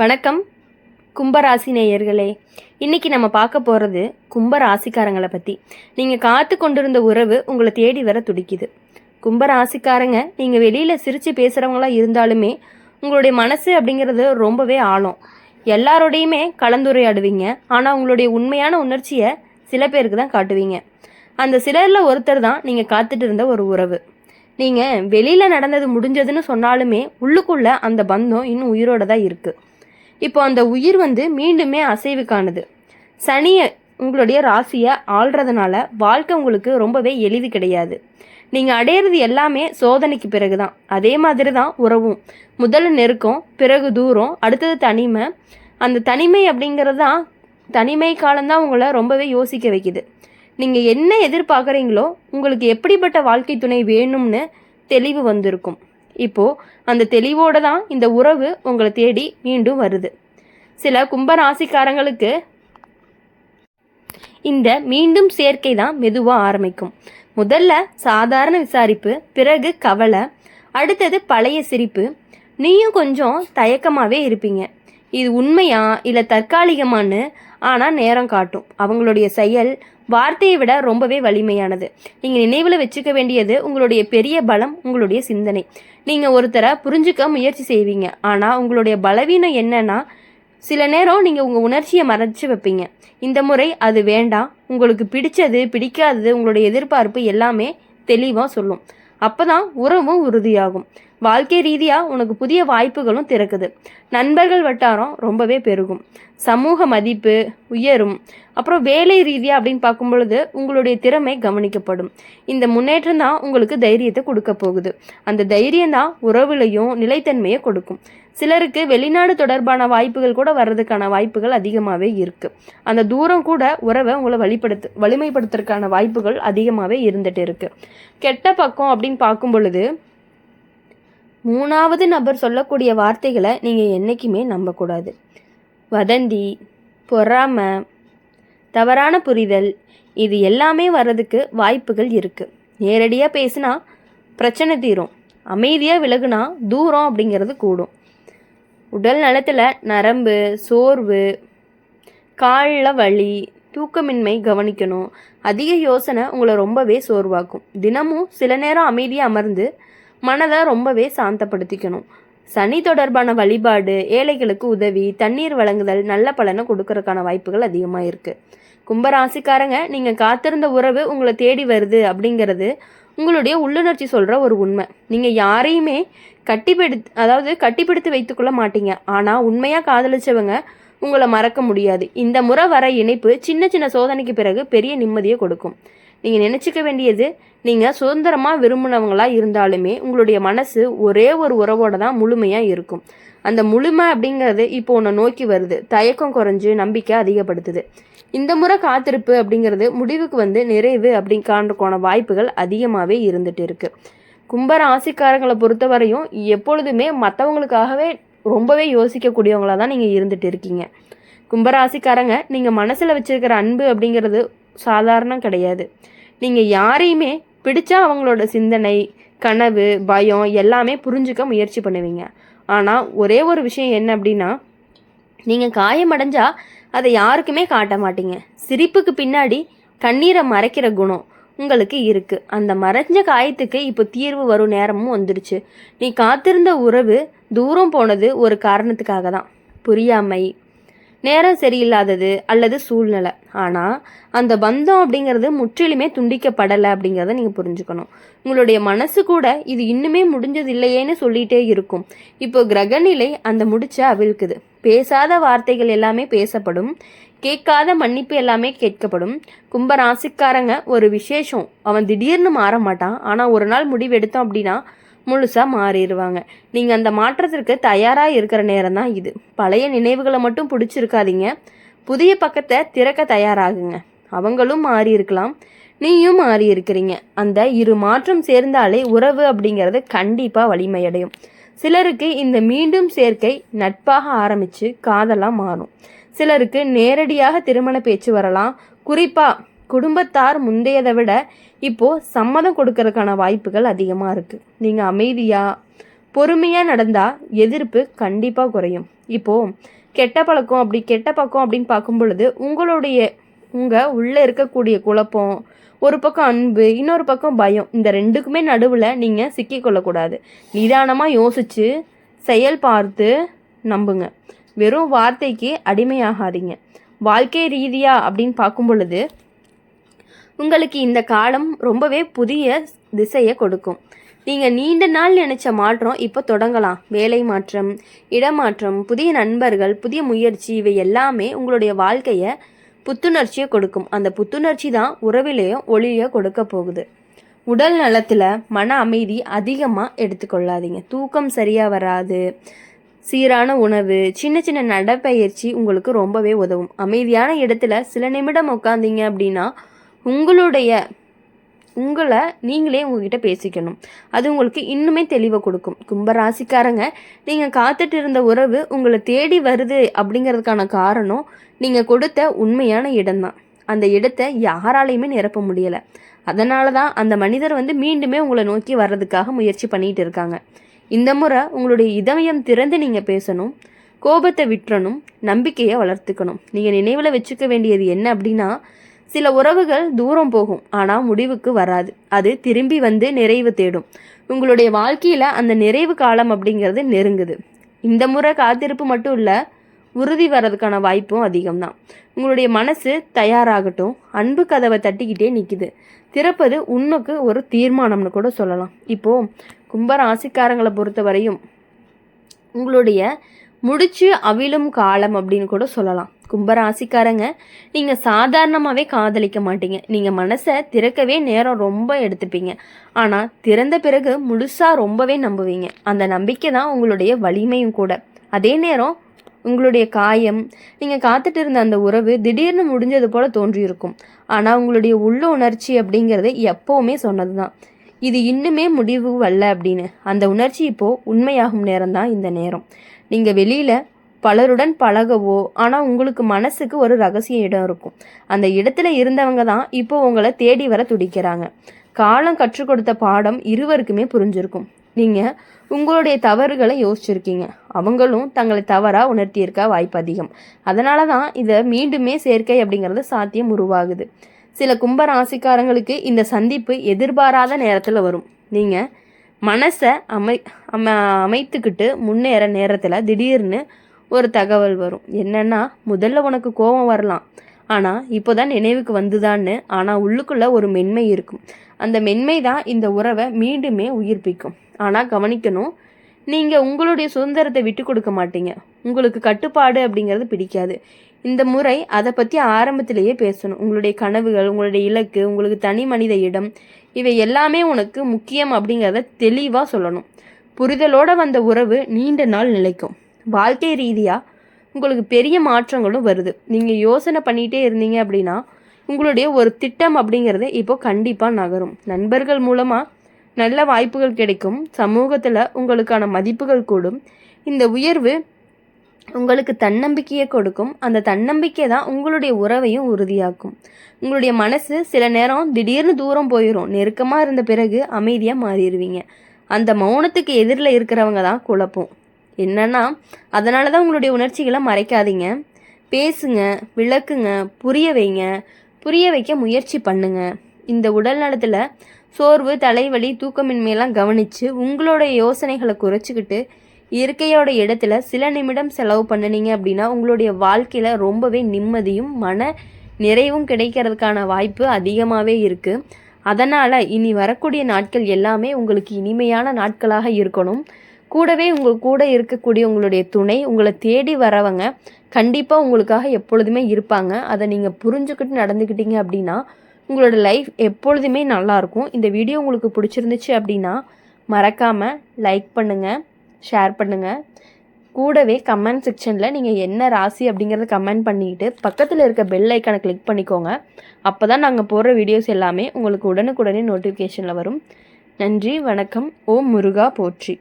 வணக்கம் கும்பராசி நேயர்களே. இன்னைக்கு நம்ம பார்க்க போகிறது கும்பராசிக்காரங்களை பற்றி. நீங்கள் காத்து கொண்டிருந்த உறவு உங்களை தேடி வர துடிக்குது. கும்பராசிக்காரங்க நீங்கள் வெளியில் சிரித்து பேசுகிறவங்களா இருந்தாலுமே உங்களுடைய மனசு அப்படிங்கிறது ரொம்பவே ஆழம். எல்லாரோடையுமே கலந்துரையாடுவீங்க. ஆனால் உங்களுடைய உண்மையான உணர்ச்சியை சில பேருக்கு தான் காட்டுவீங்க. அந்த சிலரில் ஒருத்தர் தான் நீங்கள் காத்துட்டு இருந்த ஒரு உறவு. நீங்கள் வெளியில் நடந்தது முடிஞ்சதுன்னு சொன்னாலுமே உள்ளுக்குள்ளே அந்த பந்தம் இன்னும் உயிரோடு தான் இருக்குது. இப்போ அந்த உயிர் மீண்டுமே அசைவு காணுது. சனியை உங்களுடைய ராசியை ஆள்றதுனால வாழ்க்கை உங்களுக்கு ரொம்பவே எளிது கிடையாது. நீங்கள் அடையிறது எல்லாமே சோதனைக்கு பிறகு தான். அதே மாதிரி தான் உறவும். முதல்ல நெருக்கம், பிறகு தூரம், அடுத்தது தனிமை. அந்த தனிமை அப்படிங்கிறது தான், தனிமை காலம்தான் உங்களை ரொம்பவே யோசிக்க வைக்குது. நீங்கள் என்ன எதிர்பார்க்குறீங்களோ, உங்களுக்கு எப்படிப்பட்ட வாழ்க்கை துணை வேணும்னு தெளிவு வந்திருக்கும். இப்போது அந்த தெளிவோடு தான் இந்த உறவு உங்களை தேடி மீண்டும் வருது. சில கும்பராசிக்காரங்களுக்கு இந்த மீண்டும் சேர்க்கை தான் மெதுவாக ஆரம்பிக்கும். முதல்ல சாதாரண விசாரிப்பு, பிறகு கவலை, அடுத்தது பழைய சிரிப்பு. நீயும் கொஞ்சம் தயக்கமாகவே இருப்பீங்க. இது உண்மையா இல்லை தற்காலிகமானு ஆனால் நேரம் காட்டும். அவங்களுடைய செயல் வார்த்தையை விட ரொம்பவே வலிமையானது. நீங்கள் நினைவில் வச்சுக்க வேண்டியது உங்களுடைய பெரிய பலம் உங்களுடைய சிந்தனை. நீங்கள் ஒருத்தரை புரிஞ்சுக்க முயற்சி செய்வீங்க. ஆனால் உங்களுடைய பலவீனம் என்னன்னா, சில நேரம் நீங்கள் உங்கள் உணர்ச்சியை மறைச்சி வைப்பீங்க. இந்த முறை அது வேண்டாம். உங்களுக்கு பிடிச்சது பிடிக்காதது உங்களுடைய எதிர்பார்ப்பு எல்லாமே தெளிவாக சொல்லும். அப்போ தான் உறவும் உறுதியாகும். வாழ்க்கை ரீதியாக உனக்கு புதிய வாய்ப்புகளும் திறக்குது. நண்பர்கள் வட்டாரம் ரொம்பவே பெருகும். சமூக மதிப்பு உயரும். அப்புறம் வேலை ரீதியாக அப்படின்னு பார்க்கும் பொழுது உங்களுடைய திறமை கவனிக்கப்படும். இந்த முன்னேற்றம் தான் உங்களுக்கு தைரியத்தை கொடுக்க போகுது. அந்த தைரியம் தான் உறவுலையும் நிலைத்தன்மையை கொடுக்கும். சிலருக்கு வெளிநாடு தொடர்பான வாய்ப்புகள் கூட வர்றதுக்கான வாய்ப்புகள் அதிகமாகவே இருக்குது. அந்த தூரம் கூட உறவை உங்களை வலிமைப்படுத்துறதுக்கான வாய்ப்புகள் அதிகமாகவே இருந்துகிட்டு இருக்குது. கெட்ட பக்கம் அப்படின்னு பார்க்கும் பொழுது மூணாவது நபர் சொல்லக்கூடிய வார்த்தைகளை நீங்கள் என்றைக்குமே நம்பக்கூடாது. வதந்தி, பொறாமை, தவறான புரிதல், இது எல்லாமே வர்றதுக்கு வாய்ப்புகள் இருக்குது. நேரடியாக பேசினா பிரச்சனை தீரும். அமைதியாக விலகுனா தூரம் அப்படிங்கிறது கூடும். உடல் நலத்தில் நரம்பு சோர்வு, காலில் வலி, தூக்கமின்மை கவனிக்கணும். அதிக யோசனை உங்களை ரொம்பவே சோர்வாக்கும். தினமும் சில நேரம் அமைதியாக அமர்ந்து மனதை ரொம்பவே சாந்தப்படுத்திக்கணும். சனி தொடர்பான வழிபாடு, ஏழைகளுக்கு உதவி, தண்ணீர் வழங்குதல் நல்ல பலனை கொடுக்கறதுக்கான வாய்ப்புகள் அதிகமாக இருக்குது. கும்பராசிக்காரங்க நீங்கள் காத்திருந்த உறவு உங்களை தேடி வருது அப்படிங்கிறது உங்களுடைய உள்ளுணர்ச்சி சொல்கிற ஒரு உண்மை. நீங்கள் யாரையுமே கட்டிப்பிடித்து வைத்துக்கொள்ள மாட்டீங்க. ஆனால் உண்மையாக காதலிச்சவங்க உங்களை மறக்க முடியாது. இந்த முறை வர இணைப்பு சின்ன சின்ன சோதனைக்கு பிறகு பெரிய நிம்மதியை கொடுக்கும். நீங்கள் நினச்சிக்க வேண்டியது, நீங்கள் சுதந்திரமாக விரும்பினவங்களாக இருந்தாலுமே உங்களுடைய மனசு ஒரே ஒரு உறவோடு தான் முழுமையாக இருக்கும். அந்த முழுமை அப்படிங்கிறது இப்போ உன்னை நோக்கி வருது. தயக்கம் குறைஞ்சு நம்பிக்கை அதிகப்படுத்துது. இந்த முறை காத்திருப்பு அப்படிங்கிறது முடிவுக்கு நிறைவு அப்படிங்கான வாய்ப்புகள் அதிகமாகவே இருந்துட்டு இருக்கு. கும்பராசிக்காரங்களை பொறுத்தவரையும் எப்பொழுதுமே மற்றவங்களுக்காகவே ரொம்பவே யோசிக்கக்கூடியவங்களாக தான் நீங்கள் இருந்துட்டு இருக்கீங்க. கும்பராசிக்காரங்க நீங்கள் மனசில் வச்சுருக்கிற அன்பு அப்படிங்கிறது சாதாரணம் கிடையாது. நீங்கள் யாரையுமே பிடிச்சா அவங்களோட சிந்தனை, கனவு, பயம் எல்லாமே புரிஞ்சுக்க முயற்சி பண்ணுவீங்க. ஆனால் ஒரே ஒரு விஷயம் என்ன அப்படின்னா, நீங்கள் காயமடைஞ்சால் அதை யாருக்குமே காட்ட மாட்டீங்க. சிரிப்புக்கு பின்னாடி கண்ணீரை மறைக்கிற குணம் உங்களுக்கு இருக்குது. அந்த மறைஞ்ச காயத்துக்கு இப்போ தீர்வு வரும் நேரமும் வந்துடுச்சு. நீ காத்திருந்த உறவு தூரம் போனது ஒரு காரணத்துக்காக தான். புரியாமை, நேரம் சரியில்லாதது அல்லது சூழ்நிலை. ஆனால் அந்த பந்தம் அப்படிங்கிறது முற்றிலுமே துண்டிக்கப்படலை அப்படிங்கிறத நீங்கள் புரிஞ்சுக்கணும். உங்களுடைய மனசு கூட இது இன்னுமே முடிஞ்சது இல்லையேன்னு சொல்லிகிட்டே இருக்கும். இப்போ கிரகநிலை அந்த முடிச்ச அவிழ்க்குது. பேசாத வார்த்தைகள் எல்லாமே பேசப்படும். கேட்காத மன்னிப்பு எல்லாமே கேட்கப்படும். கும்பராசிக்காரங்க ஒரு விசேஷம், அவன் திடீர்னு மாற மாட்டான். ஆனால் ஒரு நாள் முடிவு எடுத்தோம் அப்படின்னா முழுசாக மாறிடுவாங்க. நீங்கள் அந்த மாற்றத்திற்கு தயாராக இருக்கிற நேரம் தான் இது. பழைய நினைவுகளை மட்டும் பிடிச்சிருக்காதீங்க. புதிய பக்கத்தை திறக்க தயாராகுங்க. அவங்களும் மாறி இருக்கலாம், நீயும் மாறி இருக்கிறீங்க. அந்த இரு மாற்றம் சேர்ந்தாலே உறவு அப்படிங்கிறது கண்டிப்பாக வலிமையடையும். சிலருக்கு இந்த மீண்டும் சேர்க்கை நட்பாக ஆரம்பித்து காதலாக மாறும். சிலருக்கு நேரடியாக திருமண பேச்சு வரலாம். குறிப்பாக குடும்பத்தார் முந்தையதை விட இப்போது சம்மதம் கொடுக்கறதுக்கான வாய்ப்புகள் அதிகமாக இருக்குது. நீங்கள் அமைதியாக பொறுமையாக நடந்தால் எதிர்ப்பு கண்டிப்பாக குறையும். இப்போது கெட்ட பக்கம் அப்படின்னு பார்க்கும் பொழுது உங்கள் உள்ளே இருக்கக்கூடிய குழப்பம், ஒரு பக்கம் அன்பு, இன்னொரு பக்கம் பயம், இந்த ரெண்டுக்குமே நடுவில் நீங்கள் சிக்கிக்கொள்ளக்கூடாது. நிதானமாக யோசித்து செயல் பார்த்து நம்புங்க. வெறும் வார்த்தைக்கு அடிமையாகாதீங்க. வாழ்க்கை ரீதியாக அப்படின்னு பார்க்கும் பொழுது உங்களுக்கு இந்த காலம் ரொம்பவே புதிய திசையை கொடுக்கும். நீங்கள் நீண்ட நாள் நினச்ச மாற்றம் இப்போ தொடங்கலாம். வேலை மாற்றம், இடமாற்றம், புதிய நண்பர்கள், புதிய முயற்சி, இவை எல்லாமே உங்களுடைய வாழ்க்கையை புத்துணர்ச்சியை கொடுக்கும். அந்த புத்துணர்ச்சி தான் உறவிலையும் ஒளியை கொடுக்க போகுது. உடல் நலத்தில் மன அமைதி அதிகமாக எடுத்துக்கொள்ளாதீங்க. தூக்கம் சரியாக வராது. சீரான உணவு, சின்ன சின்ன நடைப்பயிற்சி உங்களுக்கு ரொம்பவே உதவும். அமைதியான இடத்துல சில நிமிடம் உட்காந்தீங்க அப்படின்னா உங்களை நீங்களே உங்ககிட்ட பேசிக்கணும். அது உங்களுக்கு இன்னுமே தெளிவை கொடுக்கும். கும்பராசிக்காரங்க, நீங்கள் காத்துட்டு இருந்த உறவு உங்களை தேடி வருது அப்படிங்கிறதுக்கான காரணம் நீங்கள் கொடுத்த உண்மையான இடம்தான். அந்த இடத்தை யாராலையுமே நிரப்ப முடியலை. அதனால தான் அந்த மனிதர் மீண்டுமே உங்களை நோக்கி வர்றதுக்காக முயற்சி பண்ணிகிட்டு இருக்காங்க. இந்த முறை உங்களுடைய இதயம் திறந்து நீங்கள் பேசணும். கோபத்தை விட்டுறணும். நம்பிக்கையை வளர்த்துக்கணும். நீங்கள் நினைவில் வச்சுக்க வேண்டியது என்ன அப்படின்னா, சில உறவுகள் தூரம் போகும், ஆனால் முடிவுக்கு வராது. அது திரும்பி நிறைவு தேடும். உங்களுடைய வாழ்க்கையில் அந்த நிறைவு காலம் அப்படிங்கிறது நெருங்குது. இந்த முறை காத்திருப்பு மட்டும் இல்லை, உறுதி வர்றதுக்கான வாய்ப்பும் அதிகம்தான். உங்களுடைய மனசு தயாராகட்டும். அன்பு கதவை தட்டிக்கிட்டே நிற்கிது. திறப்பது உண்மைக்கு ஒரு தீர்மானம்னு கூட சொல்லலாம். இப்போது கும்பராசிக்காரங்களை பொறுத்த வரையும் உங்களுடைய முடிச்சு அவிழும் காலம் அப்படின்னு கூட சொல்லலாம். கும்பராசிக்காரங்க, நீங்கள் சாதாரணமாகவே காதலிக்க மாட்டீங்க. நீங்கள் மனசை திறக்கவே நேரம் ரொம்ப எடுத்துப்பீங்க. ஆனால் திறந்த பிறகு முழுசாக ரொம்பவே நம்புவீங்க. அந்த நம்பிக்கை தான் உங்களுடைய வலிமையும் கூட. அதே நேரம் உங்களுடைய காயம், நீங்கள் காத்துட்டு இருந்த அந்த உறவு திடீர்னு முடிஞ்சது போல் தோன்றியிருக்கும். ஆனால் உங்களுடைய உள்ள உணர்ச்சி அப்படிங்கிறது எப்போவுமே சொன்னது தான், இது இன்னுமே முடிவு வரல அப்படின்னு. அந்த உணர்ச்சி இப்போது உண்மையாகும் நேரம் தான் இந்த நேரம். நீங்கள் வெளியில் பலருடன் பழகவோ, ஆனால் உங்களுக்கு மனசுக்கு ஒரு ரகசிய இடம் இருக்கும். அந்த இடத்துல இருந்தவங்க தான் இப்போ உங்களை தேடி வர துடிக்கிறாங்க. காலம் கற்றுக் கொடுத்த பாடம் இருவருக்குமே புரிஞ்சிருக்கும். நீங்கள் உங்களுடைய தவறுகளை யோசிச்சிருக்கீங்க. அவங்களும் தங்களை தவறாக உணர்த்தியிருக்க வாய்ப்பு அதிகம். அதனால தான் இதை மீண்டுமே சேர்க்கை அப்படிங்கிறது சாத்தியம் உருவாகுது. சில கும்பராசிக்காரங்களுக்கு இந்த சந்திப்பு எதிர்பாராத நேரத்தில் வரும். நீங்கள் மனசை அமைத்துக்கிட்டு முன்னேற நேரத்தில் திடீர்னு ஒரு தகவல் வரும். என்னன்னா, முதல்ல உனக்கு கோபம் வரலாம், ஆனால் இப்போ தான் நினைவுக்கு வந்துதான்னு. ஆனால் உள்ளுக்குள்ளே ஒரு மென்மை இருக்கும். அந்த மென்மை தான் இந்த உறவை மீண்டுமே உயிர்ப்பிக்கும். ஆனால் கவனிக்கணும், நீங்கள் உங்களுடைய சுதந்திரத்தை விட்டு கொடுக்க மாட்டீங்க. உங்களுக்கு கட்டுப்பாடு அப்படிங்கிறது பிடிக்காது. இந்த முறை அதை பற்றி ஆரம்பத்திலேயே பேசணும். உங்களுடைய கனவுகள், உங்களுடைய இலக்கு, உங்களுக்கு தனி மனித இடம், இவை எல்லாமே உனக்கு முக்கியம் அப்படிங்கிறத தெளிவாக சொல்லணும். புரிதலோடு வந்த உறவு நீண்ட நாள் நிலைக்கும். வாழ்க்கை ரீதியாக உங்களுக்கு பெரிய மாற்றங்களும் வருது. நீங்கள் யோசனை பண்ணிகிட்டே இருந்தீங்க அப்படின்னா உங்களுடைய ஒரு திட்டம் அப்படிங்கிறது இப்போது கண்டிப்பாக நகரும். நண்பர்கள் மூலமாக நல்ல வாய்ப்புகள் கிடைக்கும். சமூகத்தில் உங்களுக்கான மதிப்புகள் கூடும். இந்த உயர்வு உங்களுக்கு தன்னம்பிக்கையை கொடுக்கும். அந்த தன்னம்பிக்கை தான் உங்களுடைய உறவையும் உறுதியாக்கும். உங்களுடைய மனசு சில நேரம் திடீர்னு தூரம் போயிடும். நெருக்கமாக இருந்த பிறகு அமைதியாக மாறிடுவீங்க. அந்த மௌனத்துக்கு எதிரில் இருக்கிறவங்க தான் குழப்பம். என்னன்னா, அதனால தான் உங்களுடைய உணர்ச்சிகளை மறைக்காதீங்க. பேசுங்க, விளக்குங்க, புரிய வைக்க முயற்சி பண்ணுங்க. இந்த உடல் நலத்தில் சோர்வு, தலைவலி, தூக்கமின்மையெல்லாம் கவனித்து உங்களுடைய யோசனைகளை குறைச்சிக்கிட்டு இயற்கையோட இடத்துல சில நிமிடம் செலவு பண்ணினீங்க அப்படின்னா உங்களுடைய வாழ்க்கையில் ரொம்பவே நிம்மதியும் மன நிறைவும் கிடைக்கிறதுக்கான வாய்ப்பு அதிகமாகவே இருக்குது. அதனால் இனி வரக்கூடிய நாட்கள் எல்லாமே உங்களுக்கு இனிமையான நாட்களாக இருக்கணும். கூடவே உங்கள் கூட இருக்கக்கூடிய உங்களுடைய துணை, உங்களை தேடி வரவங்க கண்டிப்பாக உங்களுக்காக எப்பொழுதுமே இருப்பாங்க. அதை நீங்கள் புரிஞ்சுக்கிட்டு நடந்துக்கிட்டீங்க அப்படின்னா உங்களோட லைஃப் எப்பொழுதுமே நல்லாயிருக்கும். இந்த வீடியோ உங்களுக்கு பிடிச்சிருந்துச்சு அப்படின்னா மறக்காமல் லைக் பண்ணுங்கள், ஷேர் பண்ணுங்கள். கூடவே கமெண்ட் செக்ஷனில் நீங்கள் என்ன ராசி அப்படிங்கிறத கமெண்ட் பண்ணிக்கிட்டு பக்கத்தில் இருக்க பெல் ஐக்கானை கிளிக் பண்ணிக்கோங்க. அப்போ தான் நாங்கள் போடுற வீடியோஸ் எல்லாமே உங்களுக்கு உடனுக்குடனே நோட்டிஃபிகேஷனில் வரும். நன்றி, வணக்கம். ஓம் முருகா போற்றி.